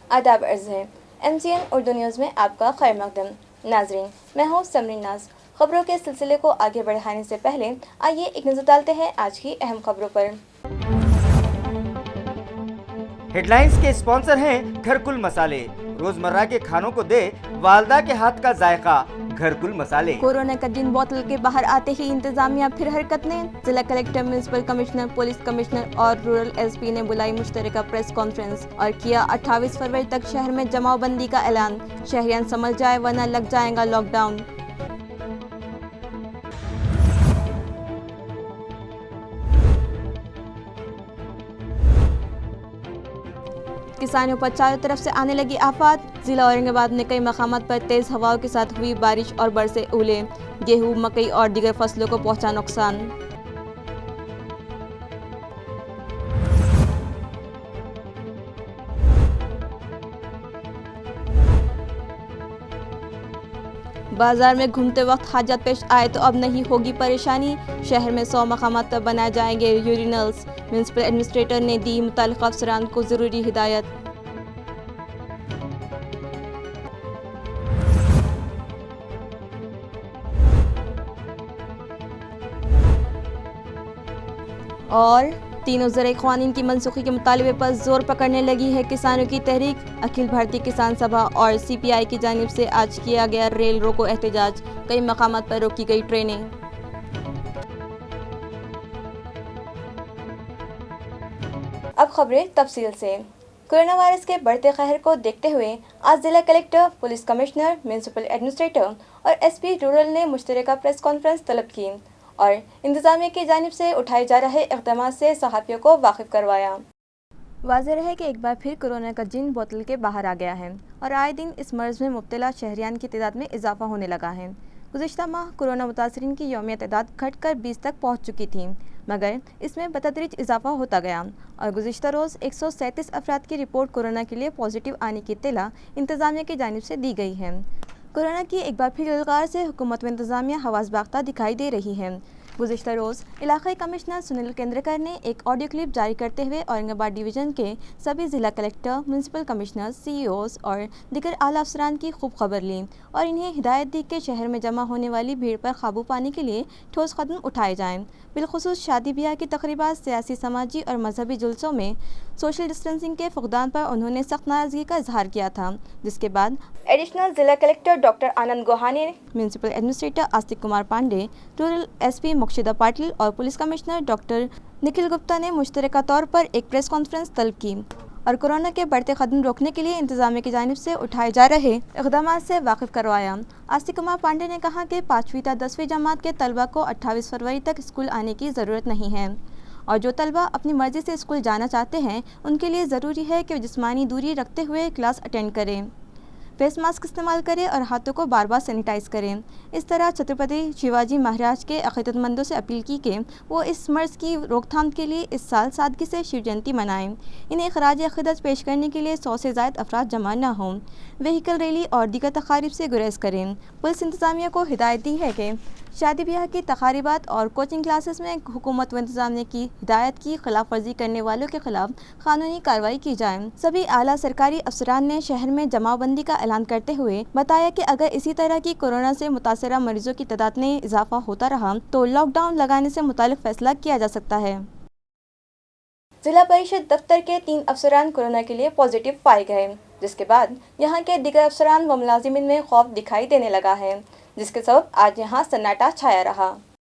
आदाब अर्ज़ है MCN उर्दू न्यूज़ में आपका खैर मकदम। नाजरीन, मैं हूँ समरीन नाज। खबरों के सिलसिले को आगे बढ़ाने से पहले आइए एक नज़र डालते हैं आज की अहम खबरों पर। हेडलाइंस के स्पॉन्सर हैं घरकुल मसाले। रोजमर्रा के खानों को दे वालदा के हाथ का जायका, घरकुल मसाले। कोरोना का जिन बोतल के बाहर आते ही इंतजामिया फिर हरकत में। जिला collector, municipal commissioner, police commissioner और रूरल SP ने बुलाई मुश्तरका प्रेस कॉन्फ्रेंस और किया 28 फरवरी तक शहर में जमावबंदी का ऐलान। शहरियान समझ जाए वरना लग जाएगा लॉकडाउन। किसानों पर चारों तरफ से आने लगी आफत। जिला औरंगाबाद में कई मकामात पर तेज हवाओं के साथ हुई बारिश और बरसे ओले। गेहूं, मकई और दीगर फसलों को पहुंचा नुकसान। बाजार में घूमते वक्त हाजत पेश आए तो अब नहीं होगी परेशानी। शहर में 100 मकामात पर बनाए जाएंगे यूरिनल्स। म्युनिसिपल एडमिनिस्ट्रेटर ने दी मुतल्लिक़ा अफसरान को ज़रूरी हिदायत। और तीनों ज़राई क़वानीन की मनसूखी के मुतालबे पर जोर पकड़ने लगी है किसानों की तहरीक। अखिल भारतीय किसान सभा और CPI की जानिब से आज किया गया रेल रोको एहतजाज। कई मकामात पर रोकी गई ट्रेनें। अब खबरें तफसील से। कोरोना वायरस के बढ़ते कहर को देखते हुए आज जिला collector, police commissioner, municipal administrator और SP रूरल ने मुश्तरका प्रेस कॉन्फ्रेंस तलब की और इंतजामिया की जानिब से उठाए जा रहे इक़दामात से सहाफ़ियों को वाकिफ़ करवाया। वाज़ेह है कि एक बार फिर कोरोना का जिन बोतल के बाहर आ गया है और आए दिन इस मर्ज़ में मुब्तला शहरियान की तादाद में इजाफा होने लगा है। गुज़िश्ता माह कोरोना मुतासरीन की यौमिया तादाद घटकर 20 तक पहुँच चुकी थी, मगर इसमें बतदरीज इजाफा होता गया और गुज़िश्ता रोज़ 137 अफराद की रिपोर्ट कोरोना के लिए पॉजिटिव आने की इत्तला इंतजामिया की जानिब से दी गई है। कोरोना की एक बार फिर ललकार से हुकूमत व इंतजामिया हवास बाख्ता दिखाई दे रही है। गुज़िश्ता रोज़ इलाक़ाई कमिश्नर सुनील केंद्रकर ने एक ऑडियो क्लिप जारी करते हुए औरंगाबाद डिवीज़न के सभी ज़िला कलेक्टर, म्युनिसिपल कमिश्नर, CEOs और दीगर आला अफसरान की खूब खबर ली और इन्हें हिदायत दी कि शहर में जमा होने वाली भीड़ पर काबू पाने के लिए ठोस कदम उठाए जाएँ। बिलखुसूस शादी ब्याह की तकरीबात, सियासी, समाजी और मजहबी जुलूसों में सोशल डिस्टेंसिंग के फुक़दान पर उन्होंने सख्त नाराज़गी का इजहार किया था, जिसके बाद एडिशनल जिला कलेक्टर डॉक्टर आनंद गोहाने, municipal administrator Astik Kumar Pandey, rural SP Mokshada Patil और police commissioner doctor Nikhil Gupta ने मुश्तरका तौर पर एक प्रेस कॉन्फ्रेंस तलब की और कोरोना के बढ़ते कदम रोकने के लिए इंतजामिया की जानिब से उठाए जा रहे इक़दामात से वाकिफ़ करवाया। आस्तिक कुमार पांडे ने कहा कि 5वीं ta 10वीं जमात के तलबा को 28 फरवरी तक स्कूल आने की ज़रूरत नहीं है और जो तलबा अपनी मर्ज़ी से स्कूल जाना चाहते हैं उनके लिए ज़रूरी है कि जिस्मानी दूरी रखते हुए क्लास अटेंड करें, फेस मास्क इस्तेमाल करें और हाथों को बार बार सैनिटाइज करें। इस तरह छत्रपति शिवाजी महाराज के अक़ीदतमंदों से अपील की कि वो इस मर्ज़ की रोकथाम के लिए इस साल सादगी से शिव जयंती मनाएं। इन्हें ख़राज अक़ीदत पेश करने के लिए 100 से ज़ायद अफराद जमा न हों, व्हीकल रैली और दीगर तक़ारीब से गुरेज करें। पुलिस इंतज़ामिया को हिदायत दी है कि शादी ब्याह की तक़ारीबात और कोचिंग क्लासेस में हुकूमत व इंतज़ामिया की हिदायत की खिलाफ वर्जी करने वालों के खिलाफ कानूनी कार्रवाई की जाए। सभी आला सरकारी अफसरान ने शहर में जमाबंदी का ऐलान करते हुए बताया कि अगर इसी तरह की कोरोना से मुतासरा मरीजों की तादाद में इजाफा होता रहा तो लॉकडाउन लगाने से मुतालिक फैसला किया जा सकता है। जिला परिषद दफ्तर के 3 अफसरान कोरोना के लिए पॉजिटिव पाए गए, जिसके बाद यहाँ के दीगर अफसरान व मुलाजिमिन में खौफ दिखाई देने लगा है, जिसके सबब आज यहाँ सन्नाटा छाया रहा।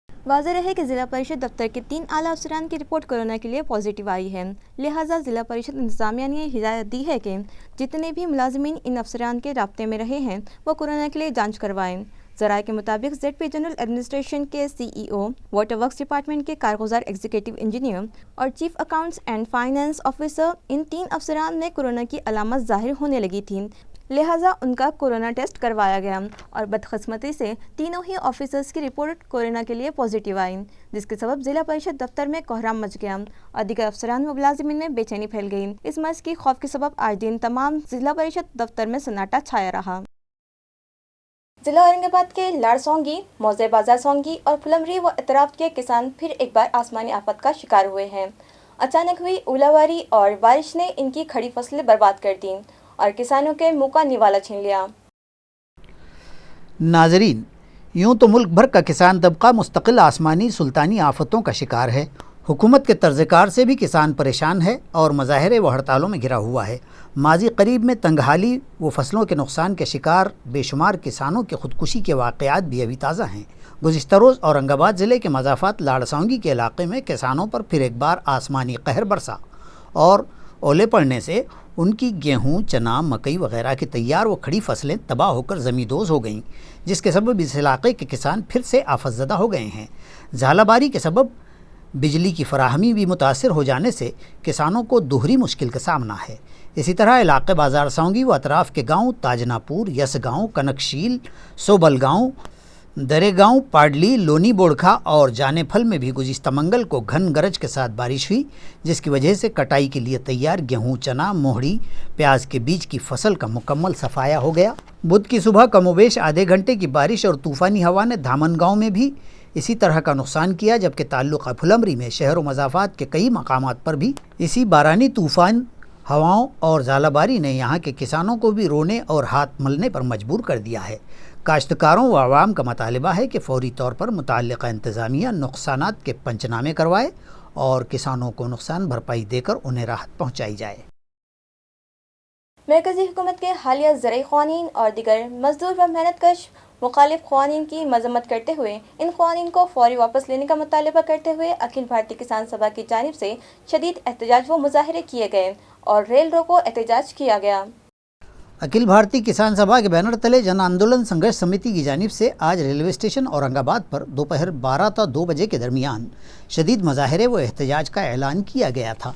वाज़ेह है कि ज़िला परिषद दफ्तर के 3 आला अफसरान की रिपोर्ट कोरोना के लिए पॉजिटिव आई है, लिहाजा ज़िला परिषद इंतज़ामिया ने हिदायत दी है कि जितने भी मुलाजिमीन इन अफसरान के राब्ते में रहे हैं वो कोरोना के लिए जांच करवाएं। ज़राए के मुताबिक ZP जनरल एडमिनिस्ट्रेशन के CEO, वाटर वर्क्स डिपार्टमेंट के कारगुजार एग्जीक्यूटिव इंजीनियर और chief accounts and finance officer, इन 3 अफसरान में कोरोना की अलामत ज़ाहिर होने लगी थी, लिहाजा उनका कोरोना टेस्ट करवाया गया और बदकिस्मती से तीनों ही ऑफिसर्स की रिपोर्ट कोरोना के लिए पॉजिटिव आई, जिसके सबब जिला परिषद दफ्तर में कोहराम मच गया और दीगर अफसरान व मुलाजिमीन में बेचैनी फैल गई। इस मर्ज़ की खौफ के सबब आज दिन तमाम जिला परिषद दफ्तर में सन्नाटा छाया रहा। जिला औरंगाबाद के लाड़सोंगी, मौजे बाजार सोंगी और फुलमरी व अतराफ के किसान फिर एक बार आसमानी आफत का शिकार हुए हैं। अचानक हुई ओलावारी और बारिश ने इनकी खड़ी फसलें बर्बाद कर दी और किसानों के मुंह का निवाला छीन लिया। नाजरीन, यूँ तो मुल्क भर का किसान तबका मुस्तकिल आसमानी सुल्तानी आफतों का शिकार है। हुकूमत के तर्ज़कार से भी किसान परेशान है और मज़ाहिरे व हड़तालों में घिरा हुआ है। माजी करीब में तंगहाली व फसलों के नुकसान के शिकार बेशुमार किसानों के खुदकुशी के वाक़यात भी अभी ताज़ा हैं। गुज़िश्ता रोज़ औरंगाबाद ज़िले के मज़ाफ़ात लाड़सांगी के इलाक़े में किसानों पर फिर एक बार आसमानी कहर बरसा और ओले पड़ने से उनकी गेहूं, चना, मकई वगैरह की तैयार व खड़ी फसलें तबाह होकर ज़मींदोज़ हो गईं, जिसके सबब इस इलाक़े के किसान फिर से आफतज़दा हो गए हैं। झालाबारी के सबब बिजली की फराहमी भी मुतासिर हो जाने से किसानों को दोहरी मुश्किल का सामना है। इसी तरह इलाक़े बाज़ार सांगी व अतराफ़ के गाँव ताजनापुर, यसगाँव, कनकशील, सोबल गाँव, दरे गाँव, पाडली, लोनी बोड़खा और जानेफल में भी गुज़िश्ता मंगल को घन गरज के साथ बारिश हुई, जिसकी वजह से कटाई के लिए तैयार गेहूं, चना, मोहड़ी, प्याज के बीज की फसल का मुकम्मल सफाया हो गया। बुध की सुबह कमोबेश आधे घंटे की बारिश और तूफ़ानी हवा ने धामन गाँव में भी इसी तरह का नुकसान किया, जबकि ताल्लुक़ फुलमरी में शहर व मज़ाफ़ात के कई मकामात पर भी इसी बारानी तूफ़ान, हवाओं और झालाबारी ने यहाँ के किसानों को भी रोने और हाथ मलने पर मजबूर कर दिया है। काश्तकारों व आवाम का मुतालिबा है कि फौरी तौर पर मुतल्लिक़ा इंतज़ामिया नुकसानात के पंचनामे करवाए और किसानों को नुकसान भरपाई देकर उन्हें राहत पहुँचाई जाए। मरकज़ी हुकूमत के हालिया ज़रई क़वानीन और दीगर मजदूर व मेहनतकश मुखालिफ क़वानीन की मजम्मत करते हुए इन क़वानीन को फौरी वापस लेने का मुतालबा करते हुए अखिल भारतीय किसान सभा की जानिब से शदीद एहतजाज व मुजाहिरे किए गए और रेल रोको एहतजाज किया गया। अखिल भारतीय किसान सभा के बैनर तले जन आंदोलन संघर्ष समिति की जानिब से आज रेलवे स्टेशन औरंगाबाद पर दोपहर 12 ता 2 बजे के दरमियान शदीद मुजाहिरे व एहतजाज का ऐलान किया गया था,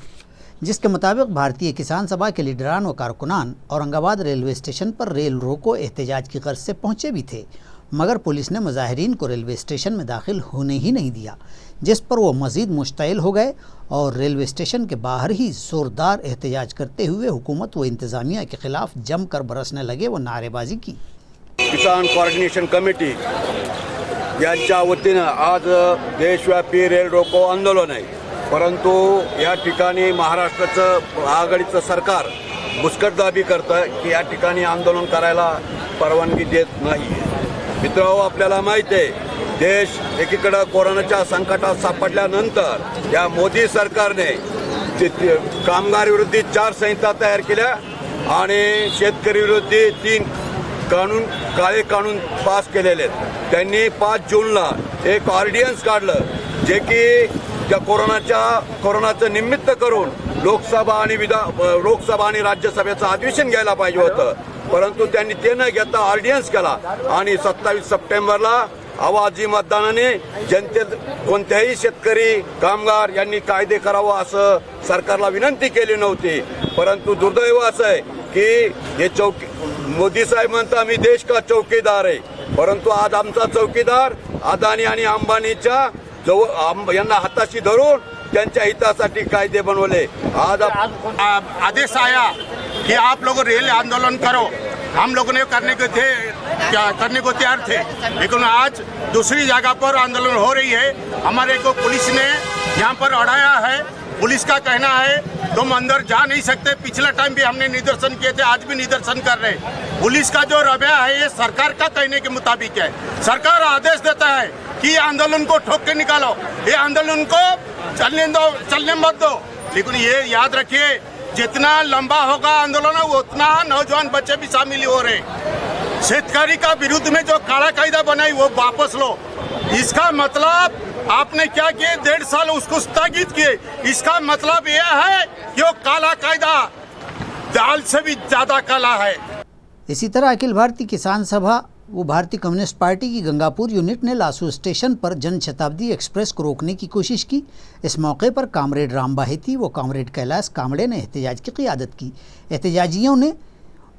जिसके मुताबिक भारतीय किसान सभा के लीडरान व कारकुनान औरंगाबाद रेलवे स्टेशन पर रेल रोको एहतजाज की गर्ज से पहुँचे भी थे, मगर पुलिस ने मुजाहिरीन को रेलवे स्टेशन में दाखिल होने ही नहीं दिया, जिस पर वो मज़ीद मुश्तइल हो गए और रेलवे स्टेशन के बाहर ही ज़ोरदार एहतजाज करते हुए हुकूमत व इंतज़ामिया के ख़िलाफ़ जम कर बरसने लगे व नारेबाजी की। किसान कोऑर्डिनेशन कमिटी यांच्या वतीनं आज देशव्यापी रेल रोको आंदोलन आहे, परंतु या ठिकाणी महाराष्ट्राचं आघाडीचं सरकार मुस्कटदाबी करतं की या ठिकाणी आंदोलन करायला परवानगी देत नाही। मित्रांनो, आपल्याला माहिती आहे देश एकीकडे कोरोनाच्या संकटात सापडल्यानंतर या मोदी सरकारने कामगार विरोधी 4 संहिता तयार केल्या आणि शेतकरी विरोधी 3 काळे कानून पास केलेले आहेत। त्यांनी 5 जूनला एक ऑर्डिनन्स काढलं जे की त्या कोरोनाचं निमित्त करून लोकसभा आणि राज्यसभेचं अधिवेशन घ्यायला पाहिजे होतं, परंतु त्यांनी ते न घेता ऑर्डिनन्स केला आणि 27 सप्टेंबरला आवाजी मतदानाने जनतेत कोणत्याही शेतकरी कामगार यांनी कायदे करावं असं सरकारला विनंती केली नव्हती। परंतु दुर्दैव असं आहे की हे मोदी साहेब म्हणतात आम्ही देश का चौकीदार आहे, परंतु आज आमचा चौकीदार अदानी आणि अंबानीच्या यांना हाताशी धरून त्यांच्या हितासाठी कायदे बनवले। आज आदेश आया कि आप लोग रेल आंदोलन करो, हम लोगों ने करने को तैयार थे, लेकिन आज दूसरी जगह पर आंदोलन हो रही है। हमारे को पुलिस ने यहाँ पर अड़ाया है। पुलिस का कहना है तुम अंदर जा नहीं सकते। पिछला टाइम भी हमने निदर्शन किए थे, आज भी निदर्शन कर रहे हैं। पुलिस का जो रवैया है ये सरकार का कहने के मुताबिक है। सरकार आदेश देता है कि आंदोलन को ठोक के निकालो, ये आंदोलन को चलने मत दो, लेकिन ये याद रखिए जितना लंबा होगा आंदोलन उतना नौजवान बच्चे भी शामिल हो रहे। शेतकारी का विरुद्ध में जो काला कायदा बनाई वो वापस लो। इसका मतलब आपने क्या किए, 1.5 साल उसको स्थगित किए। इसका मतलब यह है कि वो काला कायदा दाल से भी ज्यादा काला है। इसी तरह अखिल भारतीय किसान सभा वो भारतीय कम्युनिस्ट पार्टी की गंगापुर यूनिट ने लासू स्टेशन पर जन शताब्दी एक्सप्रेस को रोकने की कोशिश की। इस मौके पर कामरेड राम बाहेती व कामरेड कैलाश कामड़े ने एहतजाज की क़ियादत की। एहतजाजियों ने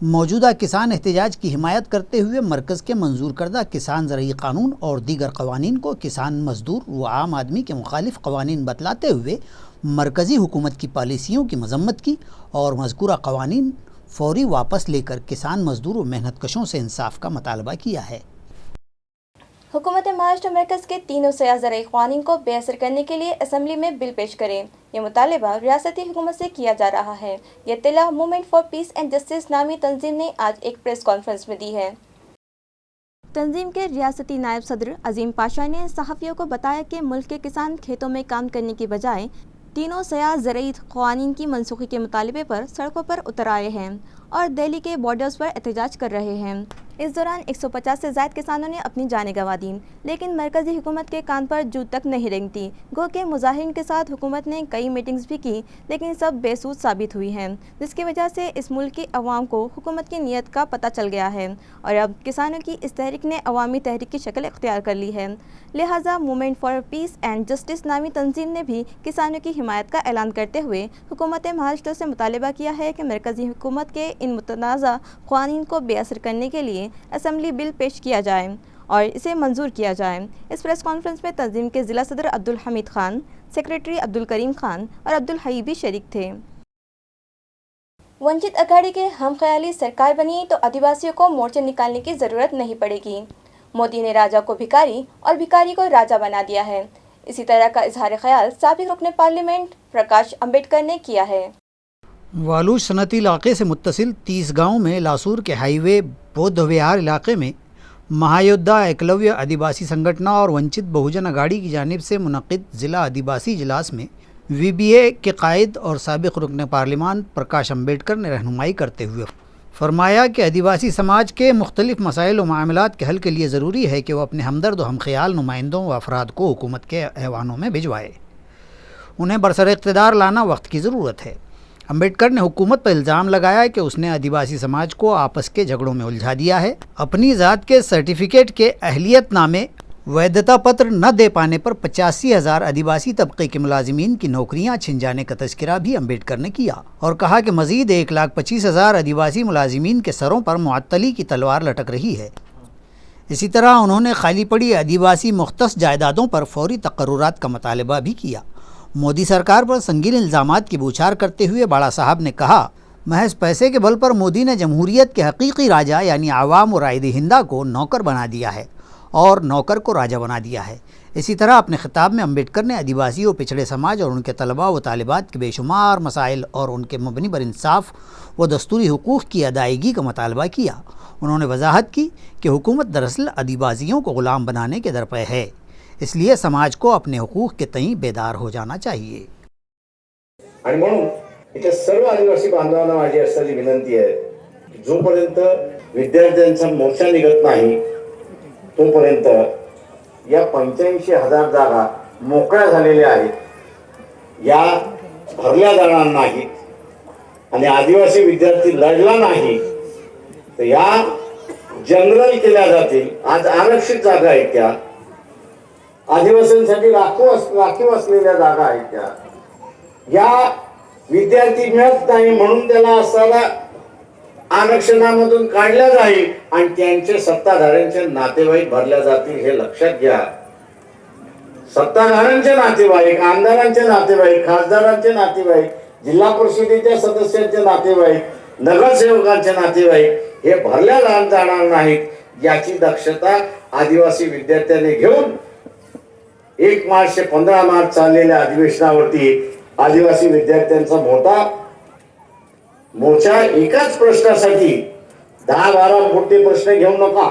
मौजूदा किसान एहतजाज की हिमायत करते हुए मरकज़ के मंजूर करदा किसान ज़रई क़ानून और दीगर क़वानीन को किसान, मजदूर व आम आदमी के मुखालिफ क़वानीन बतलाते हुए मरकज़ी हुकूमत की पॉलिसियों की मजम्मत की और मज़कूरा क़वानीन फौरी वापस लेकर किसान, मजदूर व मेहनतकशों से इंसाफ का मुतालबा किया है। हुकूमत महाराष्ट्र मरकज़ के तीनों सयाह ज़राई क़वानीन को बेअसर करने के लिए असम्बली में बिल पेश करें, ये मुतालबा रियासती हुकूमत से किया जा रहा है। ये इत्तला movement for peace and justice नामी तंजीम ने आज एक प्रेस कॉन्फ्रेंस में दी है। तंजीम के रियासती नायब सदर अजीम पाशा ने सहाफ़ियों को बताया कि मुल्क के किसान खेतों में काम करने की बजाय तीनों सयाह ज़राई क़वानीन की मनसूखी के मुतालबे पर सड़कों पर उतर आए हैं और दिल्ली के बॉर्डर्स पर एहतजाज कर रहे हैं। इस दौरान 150 से ज़ायद किसानों ने अपनी जानें गंवा दी, लेकिन मरकज़ी हुकूमत के कान पर जू तक नहीं रेंगती। गो के मुजाहिरीन के साथ हुकूमत ने कई मीटिंग्स भी की, लेकिन सब बेसूद साबित हुई हैं, जिसकी वजह से इस मुल्क की अवाम को हुकूमत की नीयत का पता चल गया है और अब किसानों की इस तहरीक ने अवामी तहरीक की शक्ल इख्तियार कर ली है। लिहाजा movement for peace and justice नामी तंजीम ने भी किसानों की हिमायत का ऐलान करते हुए हुकूमत महाराष्ट्र से मुतालबा किया है कि मरकज़ी हुकूमत के इन मुतनाज़ा क़वानीन को बेअसर करने के लिए असम्बली बिल पेश किया जाए और इसे मंजूर किया जाए। इस प्रेस कॉन्फ्रेंस में तंजीम के ज़िला सदर अब्दुल हमीद खान, सेक्रेटरी अब्दुल करीम खान और अब्दुल हई भी शरीक थे। वंचित अघाड़ी के हम ख्याली सरकार बनी तो आदिवासियों को मोर्चे निकालने की ज़रूरत नहीं पड़ेगी। मोदी ने राजा को भिखारी और भिखारी को राजा बना दिया है। इसी तरह का इजहार ख्याल साबिक रुकन पार्लियामेंट प्रकाश अम्बेडकर ने किया है। वालूज सनती इलाके से मुत्तसिल 30 गाँव में लासूर के हाईवे बौद्ध विहार इलाके में महायोद्धा एकलव्य आदिवासी संगठन और वंचित बहुजन अघाड़ी की जानिब से मुनक़िद ज़िला आदिवासी इजलास में VBA के कायद और साबिक रुकन पार्लिमान प्रकाश अम्बेडकर ने रहनुमाई करते हुए फरमाया कि आदिवासी समाज के मुख्तलिफ मसाइल और मामलात के हल के लिए ज़रूरी है कि वो अपने हमदर्द और हमख्याल नुमाइंदों व अफराद को हुकूमत के ऐवानों में भिजवाए। उन्हें बरसर इक़्तिदार लाना वक्त की ज़रूरत है। अम्बेडकर ने हुकूमत पर इल्ज़ाम लगाया कि उसने आदिवासी समाज को आपस के झगड़ों में उलझा दिया है। अपनी ज़ात के सर्टिफिकेट के अहलियत नामे वैधता पत्र न दे पाने पर 85,000 आदिवासी तबके के मुलाजिमीन की नौकरियां छिन जाने का तज़किरा भी अम्बेडकर ने किया और कहा कि मज़ीद 1,25,000 आदिवासी मुलाजिमीन के सरों पर मुअत्तली की तलवार लटक रही है। इसी तरह उन्होंने खाली पड़ी आदिवासी मुख्तस जायदादों पर फौरी तक़र्रुरात का मुतालबा भी किया। मोदी सरकार पर संगीन इल्ज़ामात की बौछार करते हुए बाड़ा साहब ने कहा, महज पैसे के बल पर मोदी ने जमहूरियत के हकीकी राजा यानी आवाम और राय हिंदा को नौकर बना दिया है और नौकर को राजा बना दिया है। इसी तरह अपने खिताब में अम्बेडकर ने आदिवासी और पिछड़े समाज और उनके तलबा व तालिबात के बेशुमार मसाइल और उनके मबनी पर इंसाफ व दस्तूरी हुकूक़ की अदायगी का मुतालबा किया। उन्होंने वजाहत की कि हुकूमत दरअसल आदिवासियों को ग़ुलाम बनाने के दर पे है, इसलिए समाज को अपने हुकूक़ के तईं बेदार हो जाना चाहिए। आणि म्हणून इथे सर्व आदिवासी बांधवांना माझी असलेली विनंती आहे की जोपर्यंत विद्यार्थ्यांचा मोर्चा निघत नाही तोपर्यंत या 85,000 जागा मोकळ्या झालेल्या आहेत, या भरल्या जाणार नाहीत आणि आदिवासी विद्यार्थी लढला नाही तर या जनरल केल्या जातील। आज आरक्षित जागा आहेत त्या, आदिवासींसाठी राखीव असलेल्या जागा आहेत त्या, या विद्यार्थी मिळत नाही म्हणून त्याला असणारा आरक्षणामधून काढल्या जाईल आणि त्यांचे सत्ताधाऱ्यांचे नातेवाईक भरल्या जातील। हे लक्षात घ्या। सत्ताधाऱ्यांचे नातेवाईक, आमदारांचे नातेवाईक, खासदारांचे नातेवाईक, जिल्हा परिषदेच्या सदस्यांचे नातेवाईक, नगरसेवकांचे नातेवाईक हे भरल्या जाणार नाहीत याची दक्षता आदिवासी विद्यार्थ्यांनी घेऊन 1 मार्च ते 15 मार्च चाललेल्या अधिवेशनावरती आदिवासी विद्यार्थ्यांचा मोठा मोर्चा एकाच प्रश्नासाठी 10-12 मोठे प्रश्न घेऊ नका,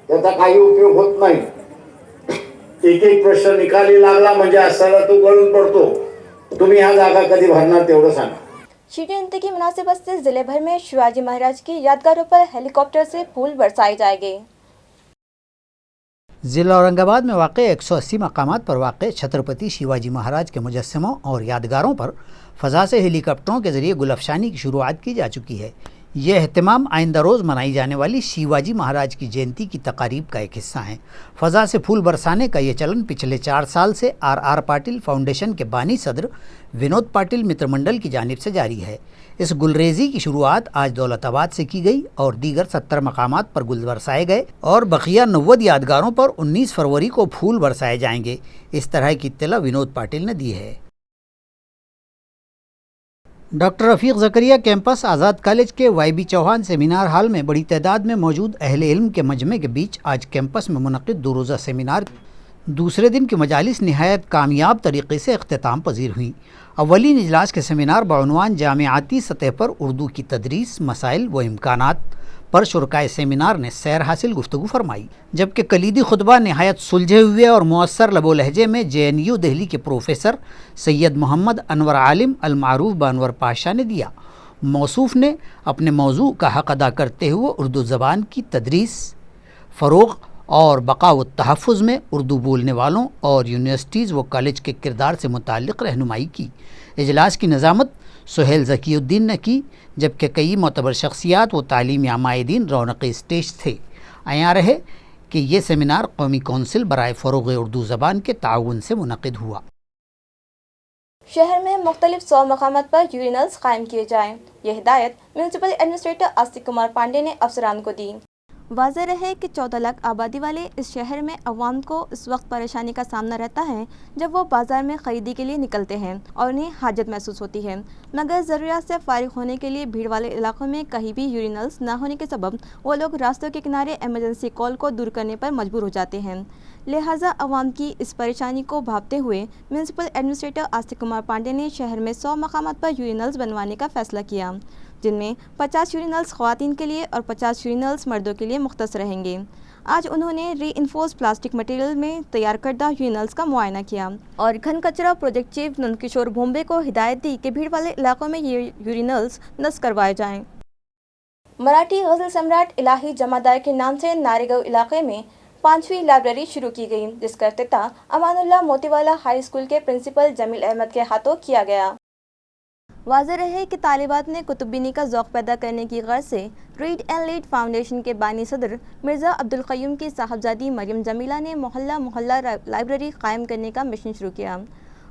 त्याचा काही उपयोग होत नाही। एक प्रश्न निकाली लागला म्हणजे असाला तो गळून पडतो। तुम्ही ह्या जागा कधी भरणार तेवढं सांगा। शीर जयंती की मुनासिबत से जिले भर में शिवाजी महाराज की यादगारों पर हेलीकॉप्टर से फूल बरसाए जाएंगे। ज़िला औरंगाबाद में वाक़े 180 मकामात पर वाक़े छत्रपति शिवाजी महाराज के मुजस्समों और यादगारों पर फ़ज़ा से हेलीकॉप्टरों के ज़रिए गुलफशानी की शुरुआत की जा चुकी है। यह अहतमाम आइंदा रोज़ मनाई जाने वाली शिवाजी महाराज की जयंती की तकारीब का एक हिस्सा है। फ़ज़ा से फूल बरसाने का ये चलन पिछले 4 साल से RR पाटिल फाउंडेशन के बानी सदर विनोद पाटिल मित्र मंडल की जानिब से जारी है। इस गुलरेज़ी की शुरुआत आज दौलताबाद से की गई और दीगर 70 मकामात पर गुल बरसाए गए और बकिया 90 यादगारों पर 19 फरवरी को फूल बरसाए जाएंगे। इस तरह की इत्तला विनोद पाटिल ने दी है। Doctor Rafiq Zakaria campus Azad college کے Y B Chavan seminar hall میں بڑی تعداد میں موجود اہل علم کے مجمع کے بیچ آج کیمپس میں منعقد 2 روزہ سیمینار دوسرے دن کی مجالس نہایت کامیاب طریقے سے اختتام پذیر ہوئیں۔ اولین اجلاس کے سیمینار بعنوان جامعاتی سطح پر اردو کی تدریس، مسائل و امکانات پر شرکائے سیمینار نے سیر حاصل گفتگو فرمائی، جبکہ کلیدی خطبہ نہایت سلجھے ہوئے اور مؤثر لب و لہجے میں JNU دہلی کے پروفیسر سید محمد انور عالم المعروف بانور پاشا نے دیا۔ موصوف نے اپنے موضوع کا حق ادا کرتے ہوئے اردو زبان کی تدریس، فروغ اور بقا و تحفظ میں اردو بولنے والوں اور یونیورسٹیز و کالج کے کردار سے متعلق رہنمائی کی۔ اجلاس کی نظامت سہیل ذکی الدین نے کی، جبکہ کئی معتبر شخصیات و تعلیمی عمائدین رونق اسٹیج تھے۔ عیاں رہے کہ یہ سیمینار قومی کونسل برائے فروغ اردو زبان کے تعاون سے منعقد ہوا۔ شہر میں مختلف 100 مقامات پر یورینلز قائم کیے جائیں، یہ ہدایت میونسپل ایڈمنسٹریٹر آستک کمار پانڈے نے افسران کو دی۔ واضح رہے کہ 14 لاکھ آبادی والے اس شہر میں عوام کو اس وقت پریشانی کا سامنا رہتا ہے جب وہ بازار میں خریدی کے لیے نکلتے ہیں اور انہیں حاجت محسوس ہوتی ہے، مگر ضروریات سے فارغ ہونے کے لیے بھیڑ والے علاقوں میں کہیں بھی یورینلز نہ ہونے کے سبب وہ لوگ راستوں کے کنارے ایمرجنسی کال کو دور کرنے پر مجبور ہو جاتے ہیں۔ لہٰذا عوام کی اس پریشانی کو بھانپتے ہوئے میونسپل ایڈمنسٹریٹر آستک کمار پانڈے نے شہر میں 100 مقامات پر یورینلز بنوانے کا فیصلہ کیا، جن میں 50 یورینلز خواتین کے لیے اور 50 یورینلز مردوں کے لیے مختص رہیں گے۔ آج انہوں نے ری انفورس پلاسٹک مٹیریل میں تیار کردہ یورینلز کا معائنہ کیا اور گھن کچرا پروجیکٹ چیف نند کشور بھومبے کو ہدایت دی کہ بھیڑ والے علاقوں میں یہ یورینلز نصب کروائے جائیں۔ مراٹھی غزل سمراٹ الہی جمعدار کے نام سے ناریگاؤں علاقے میں 5ویں لائبریری شروع کی گئی، جس کا افتتاح امان اللہ موتی والا ہائی اسکول کے پرنسپل جمیل احمد کے ہاتھوں کیا گیا۔ واضح رہے کہ طالبات میں کتب بینی کا ذوق پیدا کرنے کی غرض سے ریڈ اینڈ لیڈ فاؤنڈیشن کے بانی صدر مرزا عبدالقیوم کی صاحبزادی مریم جمیلہ نے محلہ محلہ لائبریری قائم کرنے کا مشن شروع کیا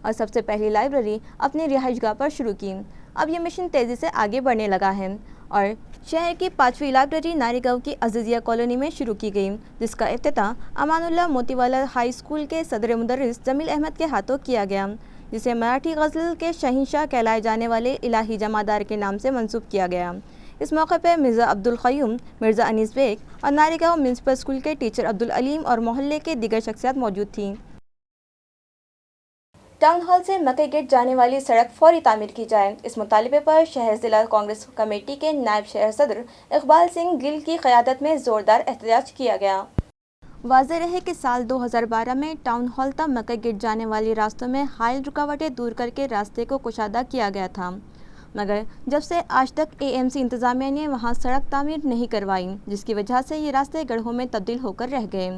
اور سب سے پہلی لائبریری اپنی رہائش گاہ پر شروع کی۔ اب یہ مشن تیزی سے آگے بڑھنے لگا ہے اور شہر کی 5ویں لائبریری ناریگاؤں کی عزیزیہ کالونی میں شروع کی گئی، جس کا افتتاح امان اللہ موتی والا ہائی اسکول کے صدر مدرس جمیل احمد کے ہاتھوں کیا گیا، جسے مراٹھی غزل کے شہنشاہ کہلائے جانے والے الہی جمعدار کے نام سے منسوب کیا گیا۔ اس موقع پر مرزا عبدالقیوم، مرزا انیس بیگ اور ناریگاؤں میونسپل اسکول کے ٹیچر عبدالعلیم اور محلے کے دیگر شخصیات موجود تھیں۔ ٹاؤن ہال سے مکئی گیٹ جانے والی سڑک فوری تعمیر کی جائے، اس مطالبے پر شہر ضلع کانگریس کمیٹی کے نائب شہر صدر اقبال سنگھ گل کی قیادت میں زوردار احتجاج کیا گیا۔ واضح رہے کہ سال 2012 میں ٹاؤن ہال تک مکئی گیٹ جانے والی راستوں میں حائل رکاوٹیں دور کر کے راستے کو کشادہ کیا گیا تھا، مگر جب سے آج تک AMC انتظامیہ نے وہاں سڑک تعمیر نہیں کروائی، جس کی وجہ سے یہ راستے گڑھوں میں تبدیل ہو کر رہ گئے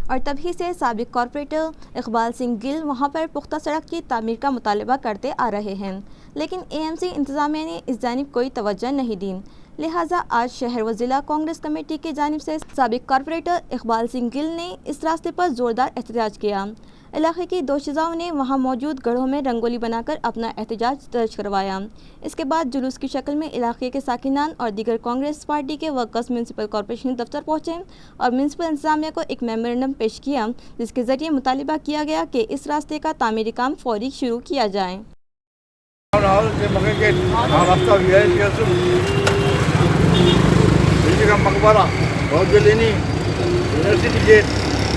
اور تبھی سے سابق کارپوریٹر اقبال سنگھ گل وہاں پر پختہ سڑک کی تعمیر کا مطالبہ کرتے آ رہے ہیں، لیکن AMC انتظامیہ نے اس جانب کوئی توجہ نہیں دی۔ لہٰذا آج شہر و ضلع کانگریس کمیٹی کی جانب سے سابق کارپوریٹر اقبال سنگھ گل نے اس راستے پر زوردار احتجاج کیا۔ علاقے کی دوشیزاؤں نے وہاں موجود گڑھوں میں رنگولی بنا کر اپنا احتجاج درج کروایا۔ اس کے بعد جلوس کی شکل میں علاقے کے ساکنان اور دیگر کانگریس پارٹی کے ورکرز میونسپل کارپوریشن دفتر پہنچے اور میونسپل انتظامیہ کو ایک میمورنڈم پیش کیا، جس کے ذریعے مطالبہ کیا گیا کہ اس راستے کا تعمیری کام فوری شروع کیا جائے۔ मकबरा बौद्धलेणी युनिव्हर्सिटी गेट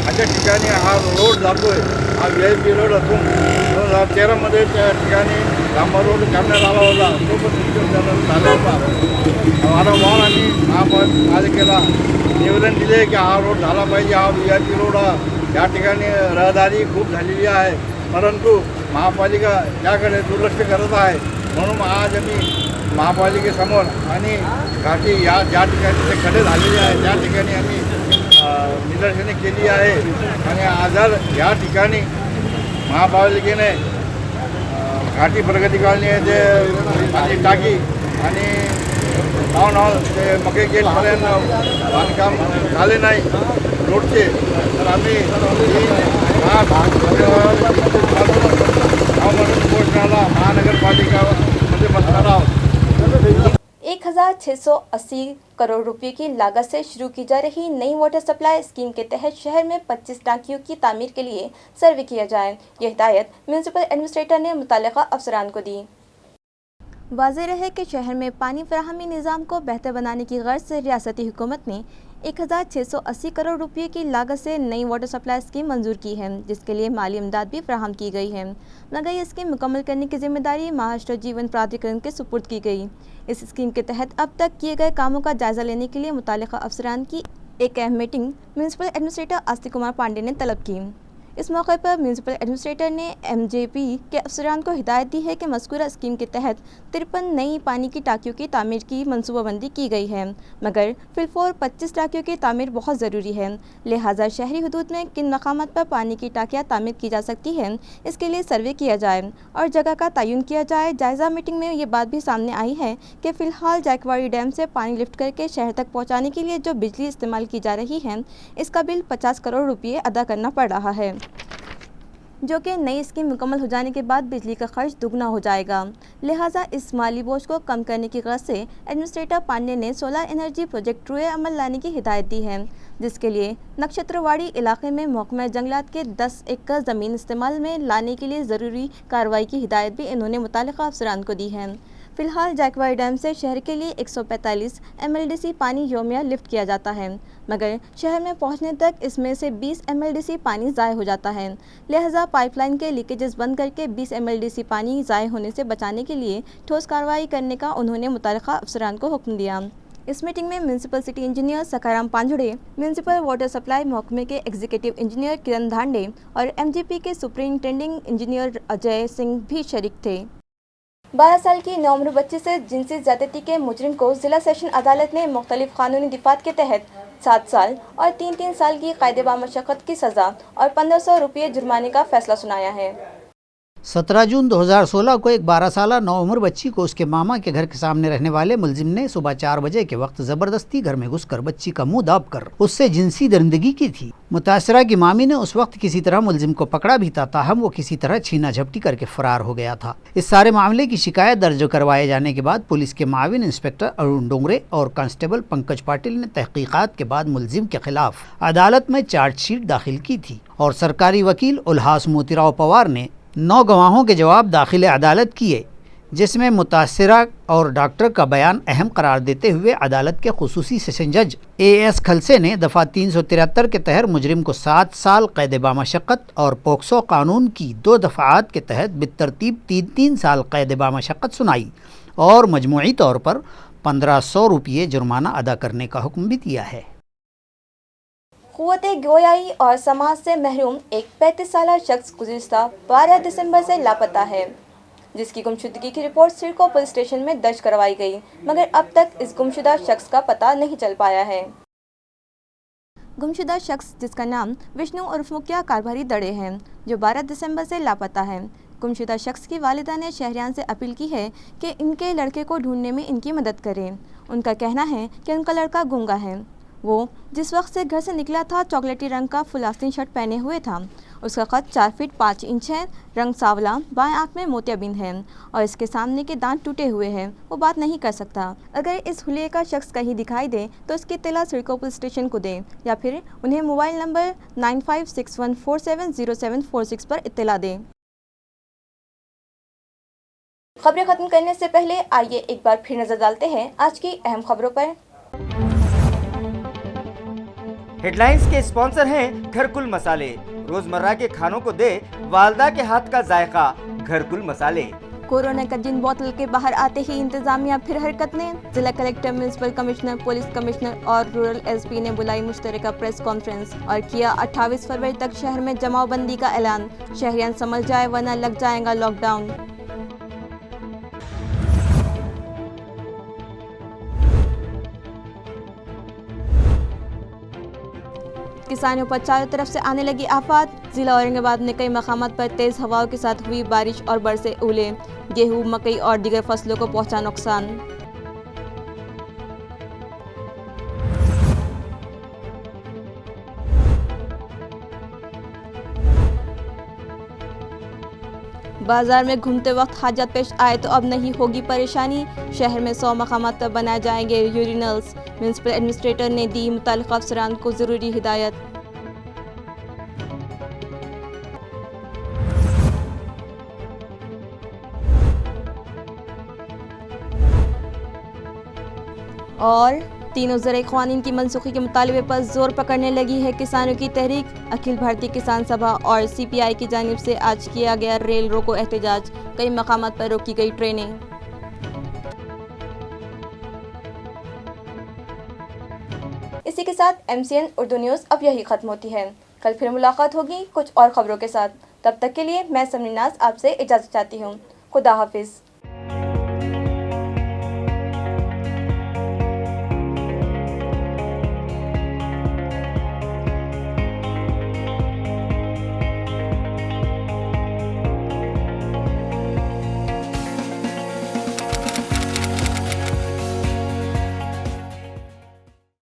अशा ठिकाणी हा रोड जातो आहे। हा VIP रोड असून 2013मध्ये त्या ठिकाणी डांबर रोड करण्यात आला होता, तो पण निश्चित झाला होता। वारंवार आम्ही महापालिकेला निवेदन दिले की हा रोड झाला पाहिजे, हा VIP रोड या ठिकाणी रहदारी खूप झालेली आहे, परंतु महापालिका त्याकडे दुर्लक्ष करत आहे। म्हणून आज आम्ही महापालिकेसमोर आणि घाटी या ज्या ठिकाणी ते खड्डे झालेले आहेत त्या ठिकाणी आम्ही निदर्शने केली आहे आणि आजार या ठिकाणी महापालिकेने घाटी प्रगती कॉलनी ते पाणी टाकी आणि टाउन हॉल ते मकई गेटपर्यंत बांधकाम झाले नाही रोडचे, तर आम्ही घोषणाला महानगरपालिकामध्ये बसणार आहोत। 1680 करोड़ रुपए की लागत से शुरू की जा रही नई वाटर सप्लाई स्कीम के तहत शहर में 25 टांकियों की तामीर के लिए सर्वे किया जाए, यह हिदायत म्यूनसिपल एडमिनिस्ट्रेटर ने मुतल्लिका अफसरान को दी। واضح رہے کہ شہر میں پانی فراہمی نظام کو بہتر بنانے کی غرض سے ریاستی حکومت نے 1680 کروڑ روپے کی لاگت سے نئی واٹر سپلائی اسکیم منظور کی ہے، جس کے لیے مالی امداد بھی فراہم کی گئی ہے، مگر یہ اسکیم مکمل کرنے کی ذمہ داری مہاراشٹر جیون پرادھیکرن کے سپرد کی گئی۔ اس اسکیم کے تحت اب تک کیے گئے کاموں کا جائزہ لینے کے لیے متعلقہ افسران کی ایک اہم meeting municipal administrator Astik Kumar Pandey نے طلب کی۔ اس موقع پر میونسپل ایڈمنسٹریٹر نے MJP کے افسران کو ہدایت دی ہے کہ مذکورہ اسکیم کے تحت 53 نئی پانی کی ٹانکیوں کی تعمیر کی منصوبہ بندی کی گئی ہے، مگر فی الفور 25 ٹانکیوں کی تعمیر بہت ضروری ہے، لہٰذا شہری حدود میں کن مقامات پر پانی کی ٹانکیاں تعمیر کی جا سکتی ہیں، اس کے لیے سروے کیا جائے اور جگہ کا تعین کیا جائے۔ جائزہ میٹنگ میں یہ بات بھی سامنے آئی ہے کہ فی الحال جائکواڑی ڈیم سے پانی لفٹ کر کے شہر تک پہنچانے کے لیے جو بجلی استعمال کی جا رہی ہے، اس کا بل 50 کروڑ روپے ادا کرنا پڑ رہا ہے، جو کہ نئی اسکیم مکمل ہو جانے کے بعد بجلی کا خرچ دگنا ہو جائے گا۔ لہٰذا اس مالی بوجھ کو کم کرنے کی غرض سے ایڈمنسٹریٹر پانڈے نے سولر انرجی پروجیکٹ روئے عمل لانے کی ہدایت دی ہے، جس کے لیے نکشترواڑی علاقے میں محکمہ جنگلات کے 10 ایکڑ زمین استعمال میں لانے کے لیے ضروری کارروائی کی ہدایت بھی انہوں نے متعلقہ افسران کو دی ہے۔ فی الحال جائکواڑی ڈیم سے شہر کے لیے 145 MLDC پانی یومیہ لفٹ کیا جاتا ہے، مگر شہر میں پہنچنے تک اس میں سے 20 MLDC پانی ضائع ہو جاتا ہے، لہٰذا پائپ لائن کے لیکیجز بند کر کے 20 MLDC پانی ضائع ہونے سے بچانے کے لیے ٹھوس کارروائی کرنے کا انہوں نے متعلقہ افسران کو حکم دیا۔ اس میٹنگ میں municipal city engineer Sukharam Panjhade, municipal water supply محکمے کے ایگزیکٹو انجینئر کرن دھانڈے اور MJP کے سپرنٹینڈنگ انجینئر اجے سنگھ بھی شریک تھے۔ 12 سال کی نوعمر بچی سے جنسی زیادتی کے مجرم کو ضلع سیشن عدالت نے مختلف قانونی دفعات کے تحت 7 سال اور 3 سال کی قید بامشقت کی سزا اور 1500 روپے جرمانے کا فیصلہ سنایا ہے۔ 17 جون 2016 کو ایک 12 سالہ نوعمر بچی کو اس کے ماما کے گھر کے سامنے رہنے والے ملزم نے صبح 4 بجے کے وقت زبردستی گھر میں گھس کر بچی کا منہ داب کر اس سے جنسی درندگی کی تھی۔ متاثرہ کی مامی نے اس وقت کسی طرح ملزم کو پکڑا بھی تھا، تاہم وہ کسی طرح چھینا جھپٹی کر کے فرار ہو گیا تھا۔ اس سارے معاملے کی شکایت درج کروائے جانے کے بعد پولیس کے معاون انسپکٹر ارون ڈونگرے اور کانسٹیبل پنکج پاٹل نے تحقیقات کے بعد ملزم کے خلاف عدالت میں چارج شیٹ داخل کی تھی اور سرکاری وکیل الہاس موتی راؤ پوار نے 9 گواہوں کے جواب داخل عدالت کیے، جس میں متاثرہ اور ڈاکٹر کا بیان اہم قرار دیتے ہوئے عدالت کے خصوصی سیشن جج AS کھلسے نے دفعہ 373 کے تحت مجرم کو 7 سال قید بامشقت اور پوکسو قانون کی 2 دفعات کے تحت بالترتیب 3 سال قید بامشقت سنائی اور مجموعی طور پر 1500 روپے جرمانہ ادا کرنے کا حکم بھی دیا ہے۔ قوت گویائی اور سماعت سے محروم ایک 35 سالہ شخص گزشتہ 12 دسمبر سے لاپتہ ہے، جس کی گمشدگی کی رپورٹ سڑکو پولیس اسٹیشن میں درج کروائی گئی، مگر اب تک اس گمشدہ شخص کا پتہ نہیں چل پایا ہے۔ گمشدہ شخص، جس کا نام وشنو عرف مکھیا کاربھاری دڑے ہے، جو 12 دسمبر سے لاپتہ ہے۔ گمشدہ شخص کی والدہ نے شہریان سے اپیل کی ہے کہ ان کے لڑکے کو ڈھونڈنے میں ان کی مدد کریں۔ ان کا کہنا ہے کہ ان کا لڑکا گنگا ہے۔ وہ جس وقت سے گھر سے نکلا تھا چاکلیٹی رنگ کا فل آستین شرٹ پہنے ہوئے تھا۔ اس کا قد 4 فٹ 5 انچ ہے، رنگ سانولا، بائیں آنکھ میں موتیا بند ہے اور اس کے سامنے کے دانت ٹوٹے ہوئے ہیں۔ وہ بات نہیں کر سکتا۔ اگر اس حلیے کا شخص کہیں دکھائی دے تو اس کی اطلاع سڑکو پولیس اسٹیشن کو دیں یا پھر انہیں موبائل نمبر 9561470746 پر اطلاع دیں۔ خبریں ختم کرنے سے پہلے آئیے ایک بار پھر نظر ڈالتے ہیں آج کی اہم خبروں پر۔ ہیڈ لائنز کے اسپانسر ہیں گھرکل مسالے، روزمرہ کے کھانوں کو دے والدہ کے ہاتھ کا ذائقہ، گھرکل مسالے۔ کورونا کا جن بوتل کے باہر آتے ہی انتظامیہ پھر حرکت نے، ضلع collector, municipal commissioner, police commissioner اور رورل SP نے بلائی مشترکہ پریس کانفرنس اور کیا 28 فروری تک شہر میں جماع بندی کا اعلان۔ شہریان سمجھ جائے ورنہ لگ جائے گا لاک ڈاؤن۔ کسانوں پر چاروں طرف سے آنے لگی آفات، ضلع اورنگ آباد میں کئی مقامات پر تیز ہواؤں کے ساتھ ہوئی بارش اور برسے اولے، گیہوں، مکئی اور دیگر فصلوں کو پہنچا نقصان۔ بازار میں گھومتے وقت حاجت پیش آئے تو اب نہیں ہوگی پریشانی، شہر میں 100 مقامات پر بنائے جائیں گے یورینلز، میونسپل ایڈمنسٹریٹر نے دی متعلقہ افسران کو ضروری ہدایت۔ اور تینوں زرعی قوانین کی منسوخی کے مطالبے پر زور پکڑنے لگی ہے کسانوں کی تحریک. اکھل بھارتی کسان سبھا اور CPI کی جانب سے آج کیا گیا ریل روکو احتجاج. کئی مقامات پر روکی گئی ٹرینیں. اسی کے ساتھ MCN اردو نیوز اب یہی ختم ہوتی ہے. کل پھر ملاقات ہوگی کچھ اور خبروں کے ساتھ. تب تک کے لیے میں سمرین ناز آپ سے اجازت چاہتی ہوں. خدا حافظ.